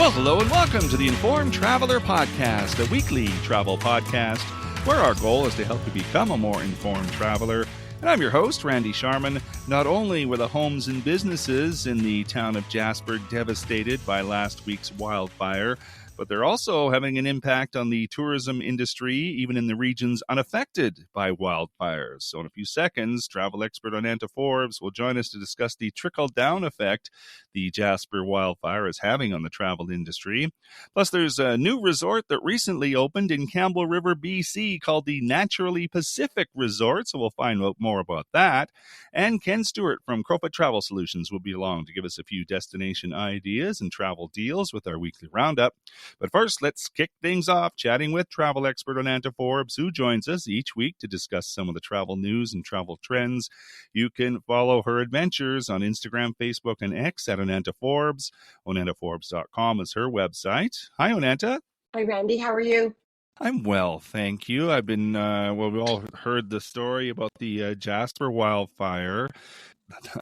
Well, hello and welcome to the Informed Traveler Podcast, a weekly travel podcast where our goal is to help you become a more informed traveler. And I'm your host, Randy Sharman. Not only were the homes and businesses in the town of Jasper devastated by last week's wildfire, but they're also having an impact on the tourism industry, even in the regions unaffected by wildfires. So in a few seconds, travel expert Onanta Forbes will join us to discuss the trickle-down effect the Jasper wildfire is having on the travel industry. Plus, there's a new resort that recently opened in Campbell River, BC, called the Naturally Pacific Resort, so we'll find out more about that. And Ken Stewart from Crowfoot Travel Solutions will be along to give us a few destination ideas and travel deals with our weekly roundup. But first, let's kick things off chatting with travel expert Onanta Forbes, who joins us each week to discuss some of the travel news and travel trends. You can follow her adventures on Instagram, Facebook, and X at Onanta Forbes. OnantaForbes.com is her website. Hi, Onanta. Hi, Randy. How are you? I'm well, thank you. I've been, we all heard the story about the Jasper wildfire.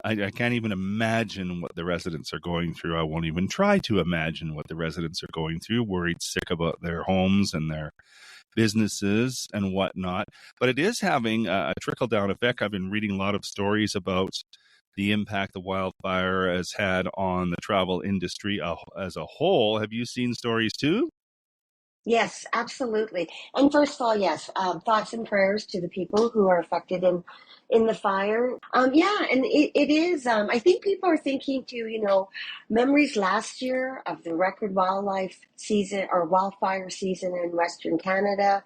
I can't even imagine what the residents are going through. I won't even try to imagine what the residents are going through, worried sick about their homes and their businesses and whatnot. But it is having a trickle-down effect. I've been reading a lot of stories about the impact the wildfire has had on the travel industry as a whole. Have you seen stories too? Yes, absolutely. And first of all, yes, thoughts and prayers to the people who are affected in the fire. And it is. I think people are thinking too. Memories last year of the record wildlife season or wildfire season in Western Canada,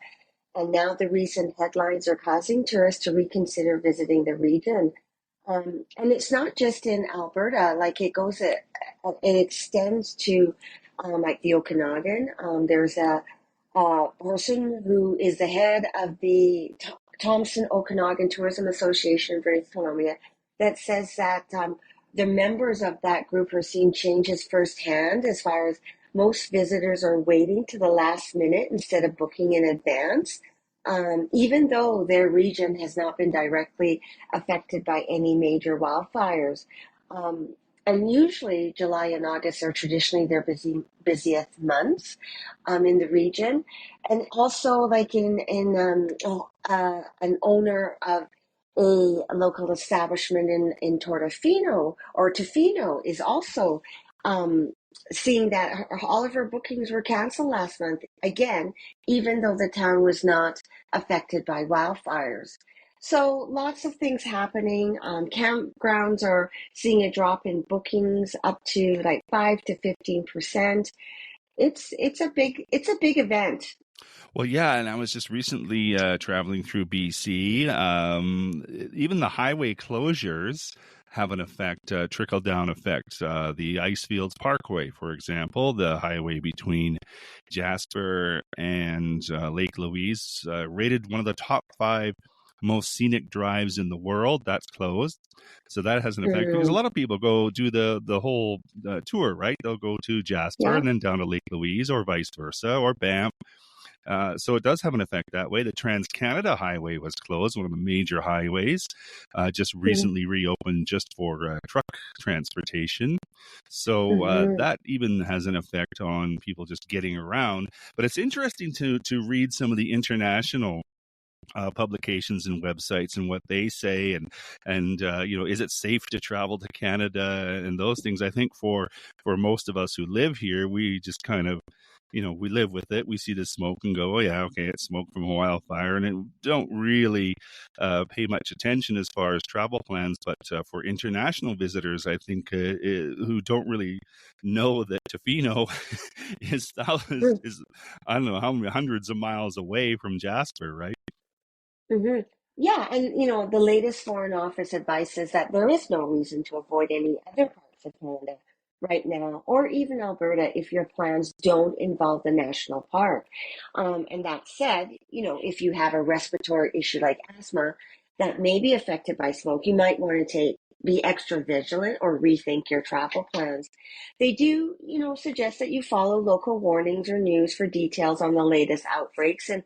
and now the recent headlines are causing tourists to reconsider visiting the region. And it's not just in Alberta; like it extends to. Like the Okanagan. There's a person who is the head of the Thompson Okanagan Tourism Association in British Columbia that says that the members of that group are seeing changes firsthand as far as most visitors are waiting to the last minute instead of booking in advance, even though their region has not been directly affected by any major wildfires. And usually July and August are traditionally their busiest months in the region. And also like an owner of a local establishment in Tofino is also seeing that all of her bookings were canceled last month, again, even though the town was not affected by wildfires. So lots of things happening. Campgrounds are seeing a drop in bookings up to like 5 to 15%. It's a big event. Well, yeah, and I was just recently traveling through BC. Even the highway closures have an effect, trickle-down effect. The Icefields Parkway, for example, the highway between Jasper and Lake Louise, rated one of the top 5 most scenic drives in the world, that's closed. So that has an effect because a lot of people go do the whole tour, right? They'll go to Jasper and then down to Lake Louise or vice versa or Banff. So it does have an effect that way. The Trans-Canada Highway was closed, one of the major highways, just recently reopened just for truck transportation. So that even has an effect on people just getting around. But it's interesting to read some of the international publications and websites and what they say and is it safe to travel to Canada and those things. I think for most of us who live here, we just kind of we live with it. We see the smoke and go, oh yeah, okay, it's smoke from a wildfire, and it don't really pay much attention as far as travel plans. But for international visitors, I think who don't really know that Tofino is I don't know how many hundreds of miles away from Jasper, right? Mm-hmm. Yeah, and the latest Foreign Office advice is that there is no reason to avoid any other parts of Canada right now, or even Alberta, if your plans don't involve the national park. And that said, if you have a respiratory issue like asthma that may be affected by smoke, you might want to be extra vigilant or rethink your travel plans. They do, suggest that you follow local warnings or news for details on the latest outbreaks. And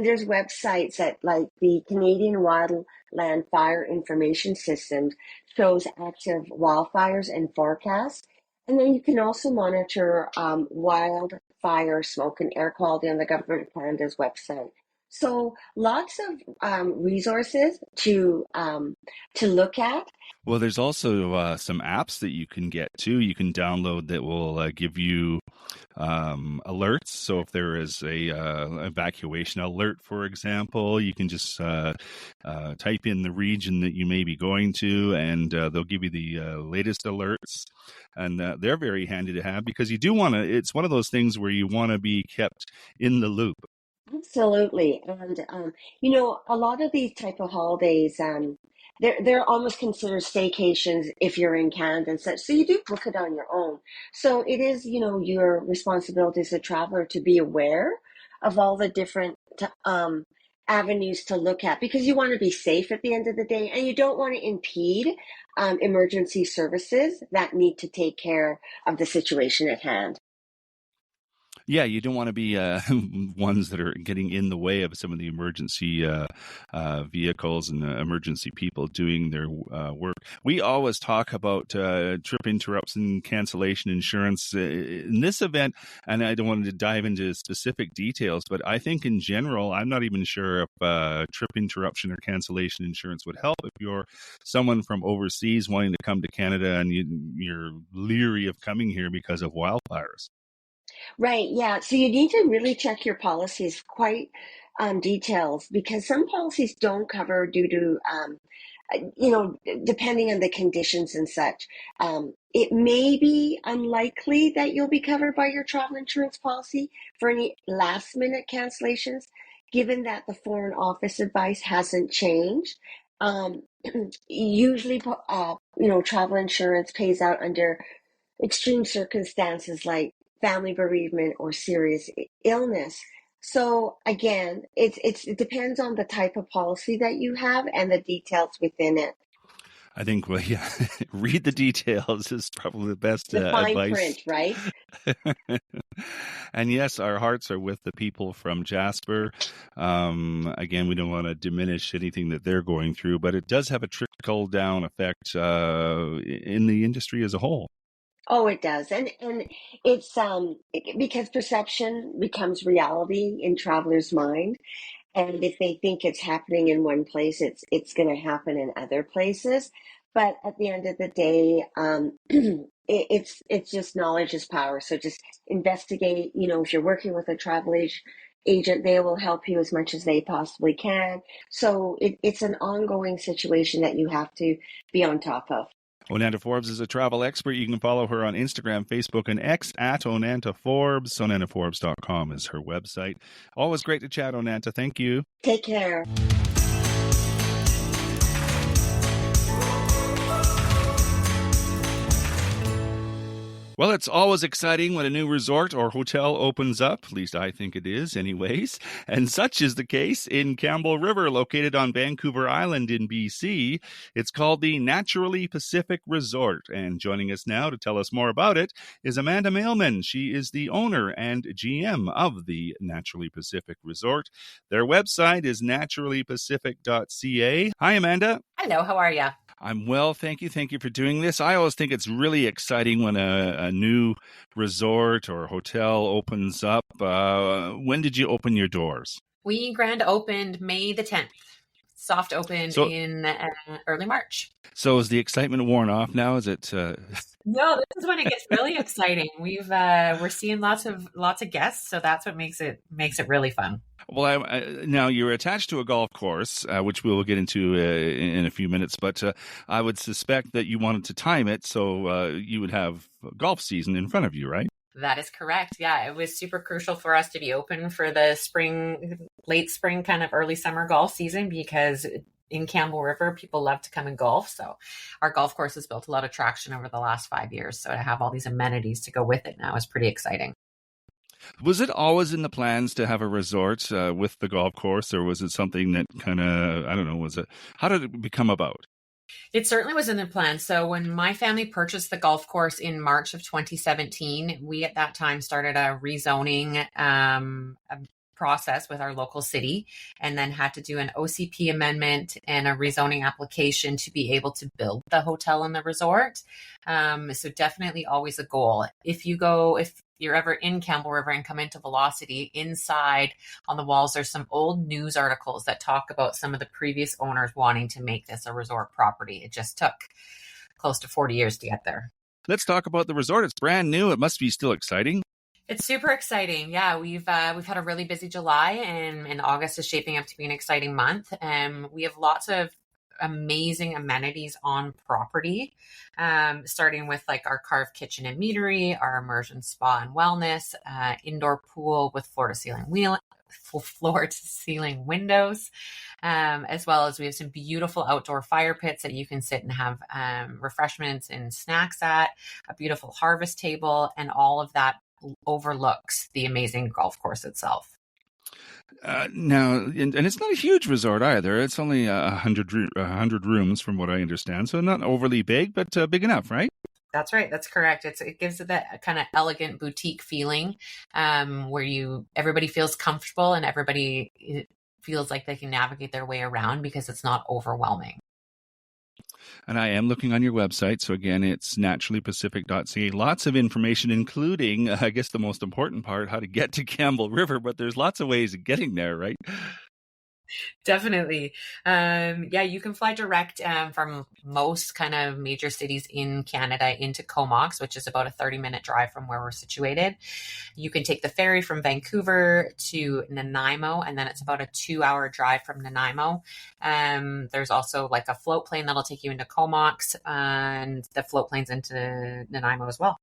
there's websites that like the Canadian Wildland Fire Information System shows active wildfires and forecasts. And then you can also monitor wildfire smoke and air quality on the government of Canada's website. So lots of resources to look at. Well, there's also some apps that you can get too. You can download that will give you alerts. So if there is a evacuation alert, for example, you can just type in the region that you may be going to, and they'll give you the latest alerts. And they're very handy to have because you do want to. It's one of those things where you want to be kept in the loop. Absolutely. And a lot of these type of holidays, they're almost considered staycations if you're in Canada and such. So you do book it on your own. So it is, your responsibility as a traveler to be aware of all the different avenues to look at because you want to be safe at the end of the day and you don't want to impede emergency services that need to take care of the situation at hand. Yeah, you don't want to be ones that are getting in the way of some of the emergency vehicles and emergency people doing their work. We always talk about trip interruption cancellation insurance in this event, and I don't want to dive into specific details, but I think in general, I'm not even sure if trip interruption or cancellation insurance would help if you're someone from overseas wanting to come to Canada and you're leery of coming here because of wildfires. Right, yeah. So you need to really check your policies quite details because some policies don't cover due to, depending on the conditions and such. It may be unlikely that you'll be covered by your travel insurance policy for any last minute cancellations, given that the Foreign Office advice hasn't changed. Um, Usually, travel insurance pays out under extreme circumstances like family bereavement or serious illness. So again, it depends on the type of policy that you have and the details within it. I think, well, yeah, read the details is probably the best The fine advice. print, right? And yes, our hearts are with the people from Jasper. Again, we don't want to diminish anything that they're going through, but it does have a trickle down effect in the industry as a whole. Oh, it does. And it's because perception becomes reality in travelers' mind. And if they think it's happening in one place, it's going to happen in other places. But at the end of the day, it's just knowledge is power. So just investigate. If you're working with a agent, they will help you as much as they possibly can. So it's an ongoing situation that you have to be on top of. Onanta Forbes is a travel expert. You can follow her on Instagram, Facebook, and X at Onanta Forbes. OnantaForbes.com is her website. Always great to chat, Onanta. Thank you. Take care. Well, it's always exciting when a new resort or hotel opens up. At least I think it is anyways. And such is the case in Campbell River, located on Vancouver Island in BC. It's called the Naturally Pacific Resort. And joining us now to tell us more about it is Amanda Mailman. She is the owner and GM of the Naturally Pacific Resort. Their website is naturallypacific.ca. Hi, Amanda. Hello, how are you? I'm well, thank you. Thank you for doing this. I always think it's really exciting when a new resort or hotel opens up. When did you open your doors? We grand opened May the 10th. Soft opened in early March. So is the excitement worn off now? Is it? No, this is when it gets really exciting. We're seeing lots of guests, so that's what makes it really fun. Well, now you're attached to a golf course, which we will get into in a few minutes. But I would suspect that you wanted to time it so you would have golf season in front of you, right? That is correct. Yeah, it was super crucial for us to be open for the late spring, kind of early summer golf season because in Campbell River, people love to come and golf. So our golf course has built a lot of traction over the last 5 years. So to have all these amenities to go with it now is pretty exciting. Was it always in the plans to have a resort with the golf course, or was it something that kind of, I don't know, how did it become about? It certainly was in the plan. So when my family purchased the golf course in March of 2017, we at that time started a rezoning process with our local city, and then had to do an OCP amendment and a rezoning application to be able to build the hotel and the resort. So definitely always a goal. If you're ever in Campbell River and come into Velocity, inside on the walls, there's some old news articles that talk about some of the previous owners wanting to make this a resort property. It just took close to 40 years to get there. Let's talk about the resort. It's brand new. It must be still exciting. It's super exciting. Yeah, we've had a really busy July, and August is shaping up to be an exciting month. We have lots of amazing amenities on property, starting with like our carved kitchen and meadery, our immersion spa and wellness, indoor pool with floor to ceiling windows, as well as we have some beautiful outdoor fire pits that you can sit and have refreshments and snacks at, a beautiful harvest table, and all of that overlooks the amazing golf course itself. Now, and it's not a huge resort either. It's only 100 rooms from what I understand. So not overly big, but big enough, right? That's right. That's correct. It gives it that kind of elegant boutique feeling, where everybody feels comfortable and everybody feels like they can navigate their way around because it's not overwhelming. And I am looking on your website. So again, it's naturallypacific.ca. Lots of information, including, I guess, the most important part, how to get to Campbell River. But there's lots of ways of getting there, right? Definitely. Yeah, you can fly direct from most kind of major cities in Canada into Comox, which is about a 30-minute drive from where we're situated. You can take the ferry from Vancouver to Nanaimo, and then it's about a 2-hour drive from Nanaimo. There's also like a float plane that'll take you into Comox, and the float planes into Nanaimo as well.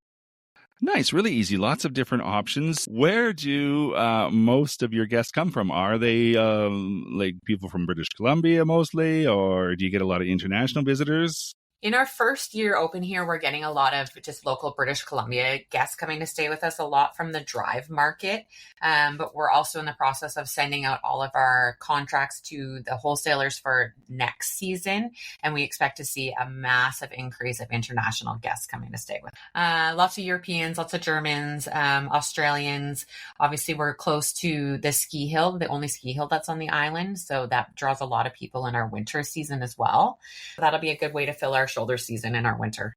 Nice, really easy. Lots of different options. Where do most of your guests come from? Are they like people from British Columbia mostly, or do you get a lot of international visitors? In our first year open here, we're getting a lot of just local British Columbia guests coming to stay with us, a lot from the drive market. But we're also in the process of sending out all of our contracts to the wholesalers for next season. And we expect to see a massive increase of international guests coming to stay with us. Lots of Europeans, lots of Germans, Australians. Obviously, we're close to the ski hill, the only ski hill that's on the island. So that draws a lot of people in our winter season as well. That'll be a good way to fill our shoulder season in our winter.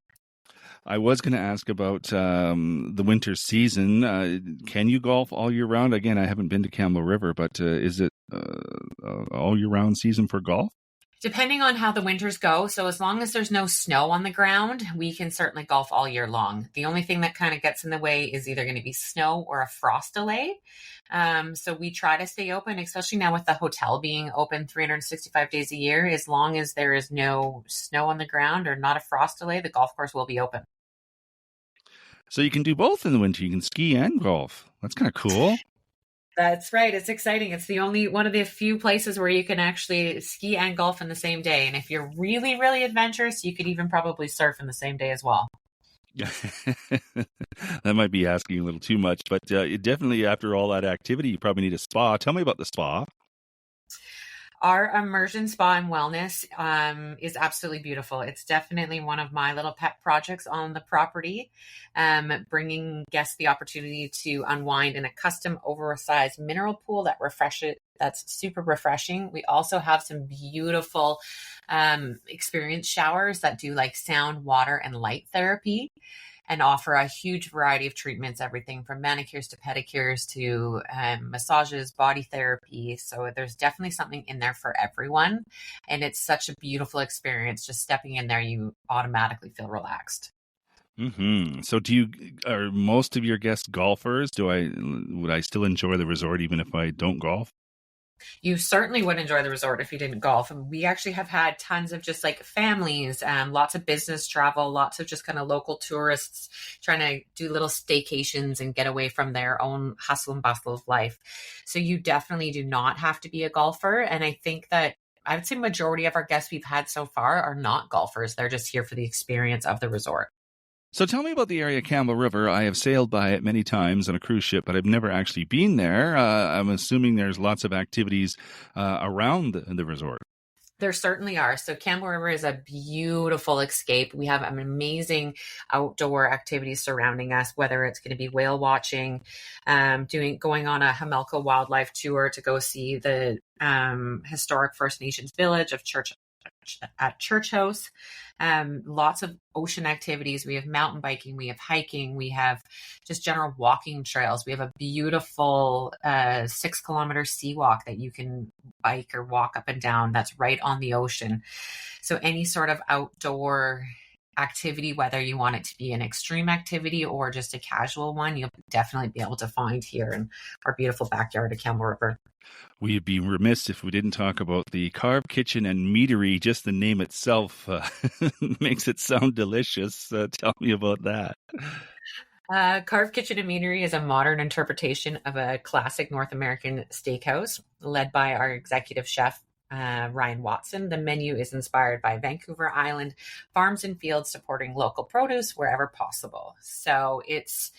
I was going to ask about the winter season. Can you golf all year round? Again, I haven't been to Campbell River, but is it all year round season for golf? Depending on how the winters go. So as long as there's no snow on the ground, we can certainly golf all year long. The only thing that kind of gets in the way is either going to be snow or a frost delay. So we try to stay open, especially now with the hotel being open 365 days a year. As long as there is no snow on the ground or not a frost delay, the golf course will be open. So you can do both in the winter. You can ski and golf. That's kind of cool. That's right. It's exciting. It's the only one of the few places where you can actually ski and golf in the same day. And if you're really, really adventurous, you could even probably surf in the same day as well. That might be asking a little too much, but definitely after all that activity, you probably need a spa. Tell me about the spa. Our immersion spa and wellness is absolutely beautiful. It's definitely one of my little pet projects on the property, bringing guests the opportunity to unwind in a custom oversized mineral pool that's super refreshing. We also have some beautiful experience showers that do like sound, water, and light therapy, and offer a huge variety of treatments, everything from manicures to pedicures to massages, body therapy. So there's definitely something in there for everyone. And it's such a beautiful experience. Just stepping in there, you automatically feel relaxed. Mm-hmm. So are most of your guests golfers? Would I still enjoy the resort even if I don't golf? You certainly would enjoy the resort if you didn't golf. And we actually have had tons of just like families, lots of business travel, lots of just kind of local tourists trying to do little staycations and get away from their own hustle and bustle of life. So you definitely do not have to be a golfer. And I think that I would say majority of our guests we've had so far are not golfers. They're just here for the experience of the resort. So tell me about the area Campbell River. I have sailed by it many times on a cruise ship, but I've never actually been there. I'm assuming there's lots of activities around the resort. There certainly are. So Campbell River is a beautiful escape. We have an amazing outdoor activities surrounding us, whether it's going to be whale watching, going on a Hamelka wildlife tour to go see the historic First Nations village of Church House. Lots of ocean activities. We have mountain biking, we have hiking, we have just general walking trails. We have a beautiful 6-kilometer sea walk that you can bike or walk up and down that's right on the ocean. So any sort of outdoor activity, whether you want it to be an extreme activity or just a casual one, you'll definitely be able to find here in our beautiful backyard of Campbell River. We'd be remiss if we didn't talk about the Carve Kitchen and Meadery. Just the name itself makes it sound delicious. Tell me about that. Carve Kitchen and Meadery is a modern interpretation of a classic North American steakhouse led by our executive chef, Ryan Watson. The menu is inspired by Vancouver Island farms and fields, supporting local produce wherever possible. So it's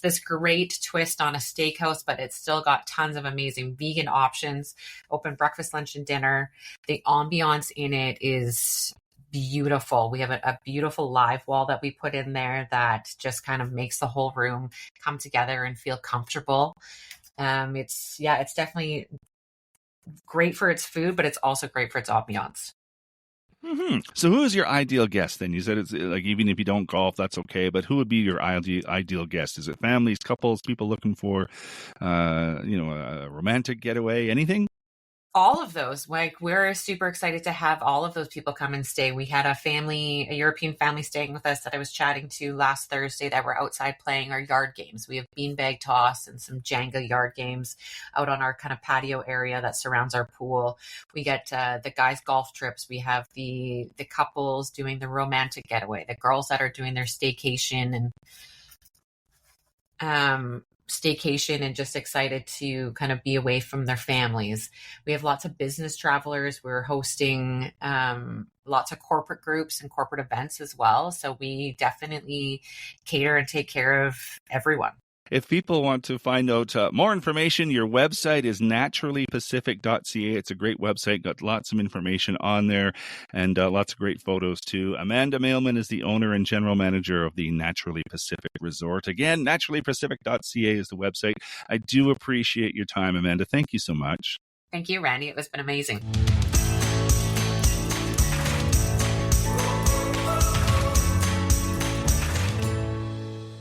this great twist on a steakhouse, but it's still got tons of amazing vegan options, open breakfast, lunch, and dinner. The ambiance in it is beautiful. We have a beautiful live wall that we put in there that just kind of makes the whole room come together and feel comfortable. It's definitely great for its food, but it's also great for its ambiance. Mm-hmm. So who is your ideal guest then? You said it's like, even if you don't golf, that's okay, but who would be your ideal guest? Is it families, couples, people looking for, a romantic getaway, anything? All of those. Like, we're super excited to have all of those people come and stay. We had a European family staying with us that I was chatting to last Thursday that were outside playing our yard games. We have beanbag toss and some Jenga yard games out on our kind of patio area that surrounds our pool. We get the guys' golf trips. We have the couples doing the romantic getaway, the girls that are doing their staycation and just excited to kind of be away from their families. We have lots of business travelers. We're hosting lots of corporate groups and corporate events as well. So we definitely cater and take care of everyone. If people want to find out more information, your website is naturallypacific.ca. It's a great website, got lots of information on there and lots of great photos too. Amanda Mailman is the owner and general manager of the Naturally Pacific Resort. Again, naturallypacific.ca is the website. I do appreciate your time, Amanda. Thank you so much. Thank you, Randy. It's been amazing.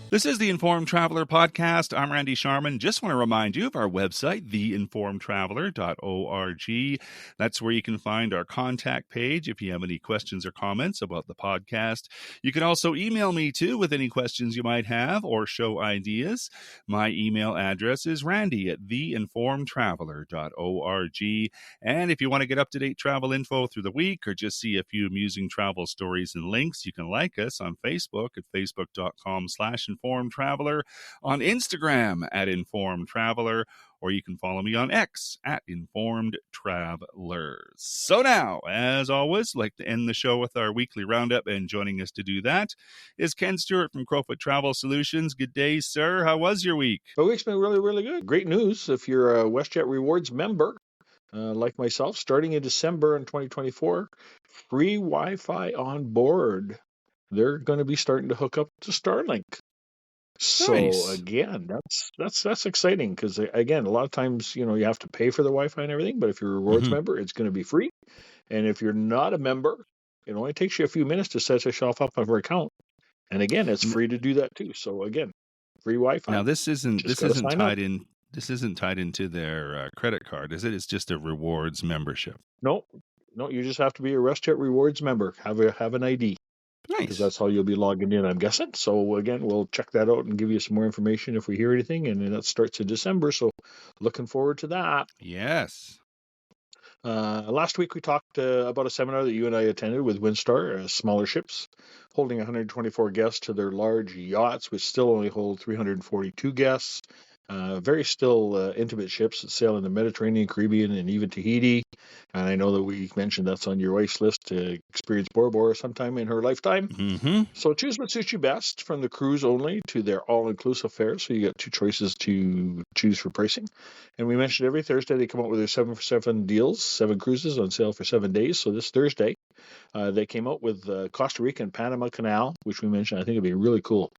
This is the Informed Traveler Podcast. I'm Randy Sharman. Just want to remind you of our website, theinformedtraveler.org. That's where you can find our contact page if you have any questions or comments about the podcast. You can also email me too with any questions you might have or show ideas. My email address is randy@theinformedtraveler.org. And if you want to get up-to-date travel info through the week or just see a few amusing travel stories and links, you can like us on Facebook at facebook.com/Informed Traveler, on Instagram @Informed Traveler, or you can follow me on X @Informed Travelers. So now, as always, I'd like to end the show with our weekly roundup, and joining us to do that is Ken Stewart from Crowfoot Travel Solutions. Good day, sir. How was your week? The week's been really, really good. Great news if you're a WestJet Rewards member, like myself, starting in December in 2024, free Wi-Fi on board. They're going to be starting to hook up to Starlink. So Nice. again, that's exciting because again, a lot of times, you have to pay for the Wi-Fi and everything, but if you're a rewards member, it's going to be free. And if you're not a member, it only takes you a few minutes to set yourself up on your account. And again, it's free to do that too. So again, free Wi-Fi. Now this isn't tied into their credit card, is it? It's just a rewards membership. No, you just have to be a WestJet Rewards member. Have an ID. Nice. Because that's how you'll be logging in, I'm guessing. So again, we'll check that out and give you some more information if we hear anything. And that starts in December. So looking forward to that. Yes. Last week we talked about a seminar that you and I attended with Windstar, smaller ships, holding 124 guests to their large yachts, which still only hold 342 guests. Very still intimate ships that sail in the Mediterranean, Caribbean, and even Tahiti. And I know that we mentioned that's on your wife's list to experience Bora Bora sometime in her lifetime. Mm-hmm. So choose what suits you best, from the cruise only to their all-inclusive fare. So you got two choices to choose for pricing. And we mentioned every Thursday they come out with their 7 for 7 deals, 7 cruises on sale for 7 days. So this Thursday, they came out with Costa Rica and Panama Canal, which we mentioned. I think it'd be really cool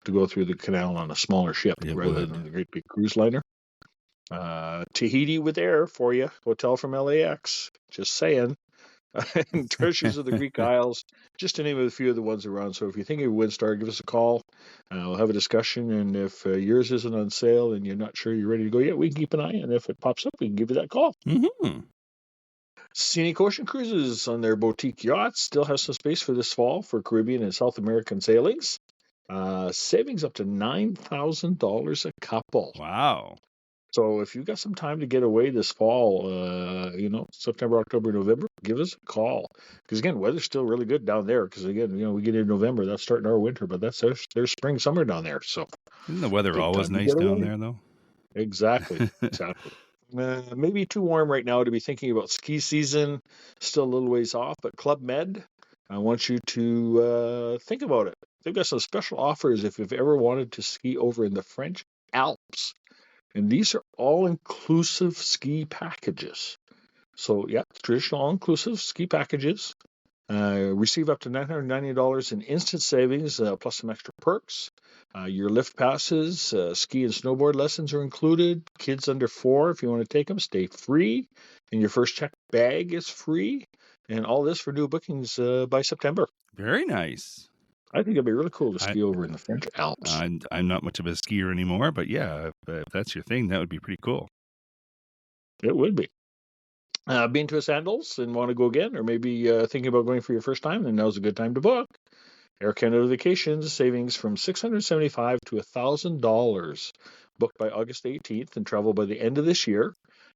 to go through the canal on a smaller ship It rather would. than the great big cruise liner. Tahiti with air for you, hotel from LAX. Just saying. And Treasures of the Greek Isles, just to name a few of the ones around. So if you think of Windstar, give us a call. We'll have a discussion. And if yours isn't on sale and you're not sure you're ready to go yet, we can keep an eye. And if it pops up, we can give you that call. Mm-hmm. Scenic Ocean Cruises on their boutique yachts still have some space for this fall for Caribbean and South American sailings. Savings up to $9,000 a couple. Wow. So if you've got some time to get away this fall, September, October, November, give us a call. Because again, weather's still really good down there. Because again, we get into November, that's starting our winter, but that's their spring, summer down there. So Isn't the weather take always time to nice get down away. there, though? Exactly. Maybe too warm right now to be thinking about ski season. Still a little ways off, but Club Med, I want you to think about it. They've got some special offers if you've ever wanted to ski over in the French Alps. And these are all-inclusive ski packages. So, yeah, traditional all-inclusive ski packages. Receive up to $990 in instant savings, plus some extra perks. Your lift passes, ski and snowboard lessons are included. Kids under 4, if you want to take them, stay free. And your first check bag is free. And all this for new bookings by September. Very nice. I think it'd be really cool to ski over in the French Alps. I'm not much of a skier anymore, but yeah, if that's your thing, that would be pretty cool. It would be. Been to a Sandals and want to go again, or maybe thinking about going for your first time, then now's a good time to book. Air Canada Vacations, savings from $675 to $1,000. Booked by August 18th and travel by the end of this year.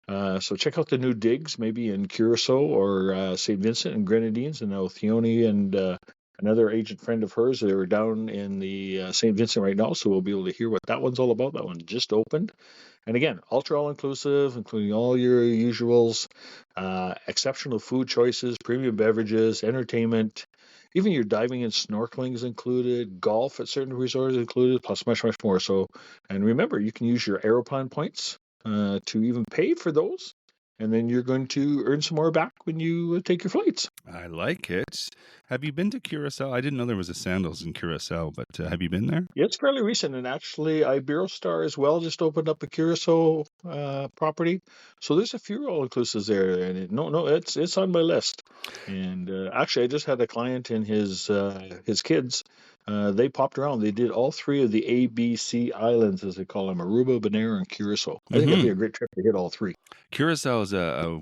So check out the new digs, maybe in Curacao or St. Vincent and Grenadines. And now Theone and another agent friend of hers, they're down in the St. Vincent right now, so we'll be able to hear what that one's all about. That one just opened. And again, ultra all-inclusive, including all your usuals, exceptional food choices, premium beverages, entertainment, even your diving and snorkeling is included, golf at certain resorts is included, plus much, much more. So, and remember, you can use your Aeroplan points to even pay for those. And then you're going to earn some more back when you take your flights. I like it. Have you been to Curacao? I didn't know there was a Sandals in Curacao, but have you been there? Yeah, it's fairly recent, and actually, Iberostar as well just opened up a Curacao property. So there's a few all-inclusives there, and it's on my list. And actually, I just had a client and his kids. They popped around. They did all 3 of the ABC islands, as they call them: Aruba, Bonaire, and Curacao. I think it'd be a great trip to hit all 3. Curacao is a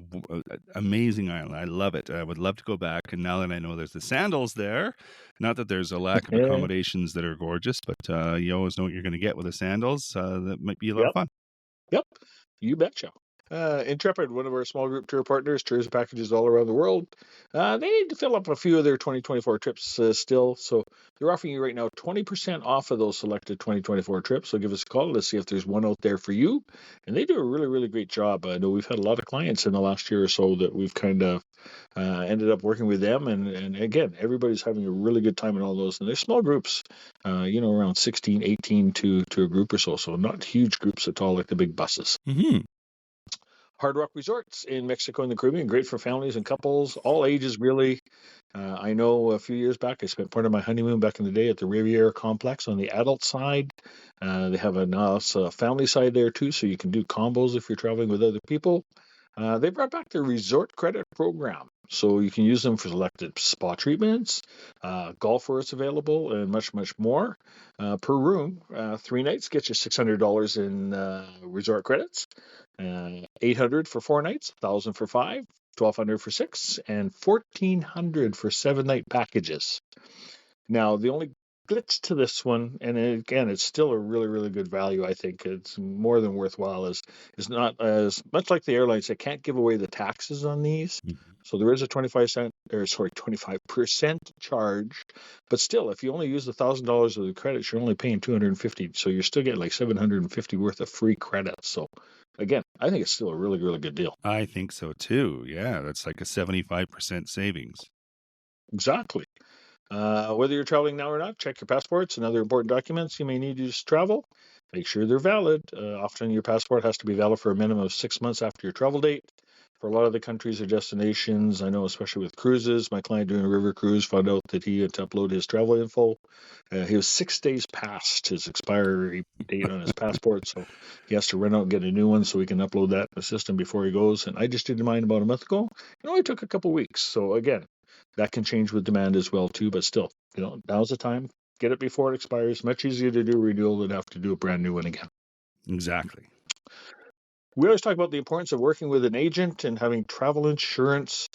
amazing island. I love it. I would love to go back. And now that I know there's the Sandals there, not that there's a lack of accommodations that are gorgeous, but you always know what you're going to get with the Sandals. That might be a lot of fun. Yep, you betcha. Intrepid, one of our small group tour partners, tours packages all around the world. They need to fill up a few of their 2024 trips still, so they're offering you right now 20% off of those selected 2024 trips. So give us a call. Let's see if there's one out there for you. And they do a really, really great job. I know we've had a lot of clients in the last year or so that we've kind of ended up working with them. And again, everybody's having a really good time in all those. And they're small groups, around 16, 18 to a group or so. So not huge groups at all like the big buses. Mm-hmm. Hard Rock Resorts in Mexico and the Caribbean, great for families and couples, all ages really. I know a few years back, I spent part of my honeymoon back in the day at the Riviera Complex on the adult side. They have a family side there too, so you can do combos if you're traveling with other people. They brought back their resort credit program, so you can use them for selected spa treatments, golf where it's available, and much, much more. Per room, 3 nights gets you $600 in resort credits. $800 for 4 nights, $1,000 for 5, $1,200 for 6, and $1,400 for 7-night packages. Now, the only glitch to this one, and again, it's still a really, really good value. I think it's more than worthwhile. Is not as much like the airlines. They can't give away the taxes on these, so there is a 25% charge. But still, if you only use $1,000 of the credits, you're only paying $250. So you're still getting like $750 worth of free credits. So again, I think it's still a really, really good deal. I think so too. Yeah, that's like a 75% savings. Exactly. Whether you're traveling now or not, check your passports and other important documents you may need to travel. Make sure they're valid. Often your passport has to be valid for a minimum of 6 months after your travel date. For a lot of the countries or destinations, I know especially with cruises, my client doing a river cruise found out that he had to upload his travel info. He was 6 days past his expiry date on his passport, so he has to run out and get a new one so he can upload that in the system before he goes. And I just did mine about a month ago. It only took a couple weeks. So again, that can change with demand as well too, but still, now's the time. Get it before it expires. Much easier to do a renewal than have to do a brand new one again. Exactly. We always talk about the importance of working with an agent and having travel insurance,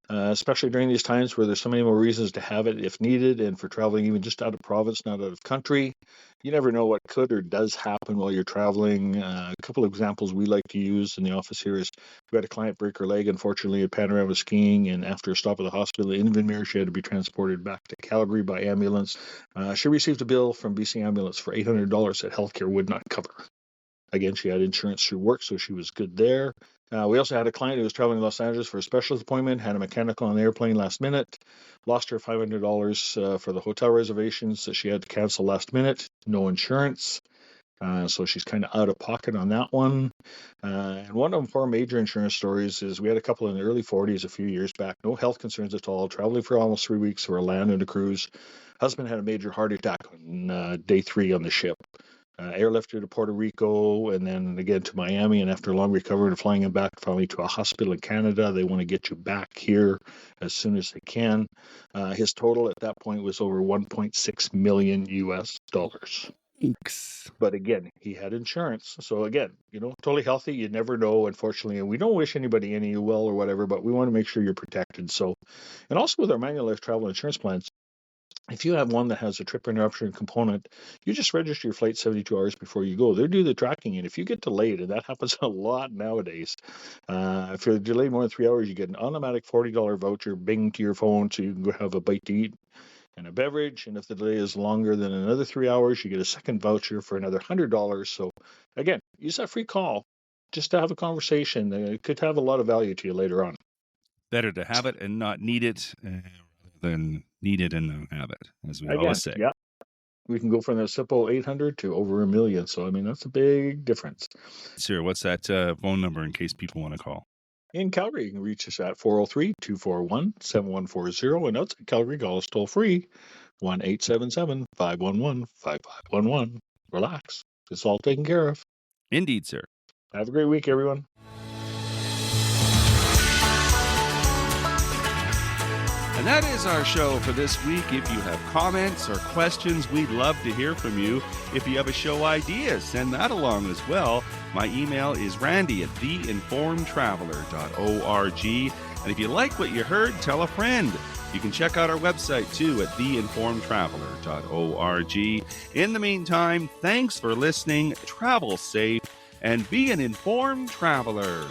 especially during these times where there's so many more reasons to have it if needed, and for traveling even just out of province, not out of country. You never know what could or does happen while you're traveling. A couple of examples we like to use in the office here is we had a client break her leg, unfortunately, at Panorama Skiing, and after a stop at the hospital in Invermere, she had to be transported back to Calgary by ambulance. She received a bill from BC Ambulance for $800 that healthcare would not cover. Again, she had insurance through work, so she was good there. We also had a client who was traveling to Los Angeles for a specialist appointment, had a mechanical on the airplane last minute, lost her $500 for the hotel reservations that she had to cancel last minute, no insurance. So she's kind of out of pocket on that one. And one of our major insurance stories is we had a couple in the early 40s a few years back, no health concerns at all, traveling for almost 3 weeks for a land and a cruise. Husband had a major heart attack on day 3 on the ship. Airlifted to Puerto Rico and then again to Miami, and after a long recovery and flying him back finally to a hospital in Canada, they want to get you back here as soon as they can. His total at that point was over $1.6 million US. Thanks. But again, he had insurance. So again, totally healthy. You never know, unfortunately. And we don't wish anybody any ill will or whatever, but we want to make sure you're protected. So, and also with our Manulife travel insurance plans, if you have one that has a trip interruption component, you just register your flight 72 hours before you go. They do the tracking, and if you get delayed, and that happens a lot nowadays, if you're delayed more than 3 hours, you get an automatic $40 voucher bing to your phone so you can go have a bite to eat and a beverage. And if the delay is longer than another 3 hours, you get a second voucher for another $100. So again, use that free call just to have a conversation. It could have a lot of value to you later on. Better to have it and not need it than need it and not have it, as we always say. Yeah. We can go from a simple 800 to over $1 million. So, I mean, that's a big difference. Sir, what's that phone number in case people want to call? In Calgary, you can reach us at 403-241-7140. And outside Calgary, call us toll free, 1-877-511-5511. Relax. It's all taken care of. Indeed, sir. Have a great week, everyone. And that is our show for this week. If you have comments or questions, we'd love to hear from you. If you have a show idea, send that along as well. My email is randy@theinformedtraveler.org. And if you like what you heard, tell a friend. You can check out our website too at theinformedtraveler.org. In the meantime, thanks for listening, travel safe, and be an informed traveler.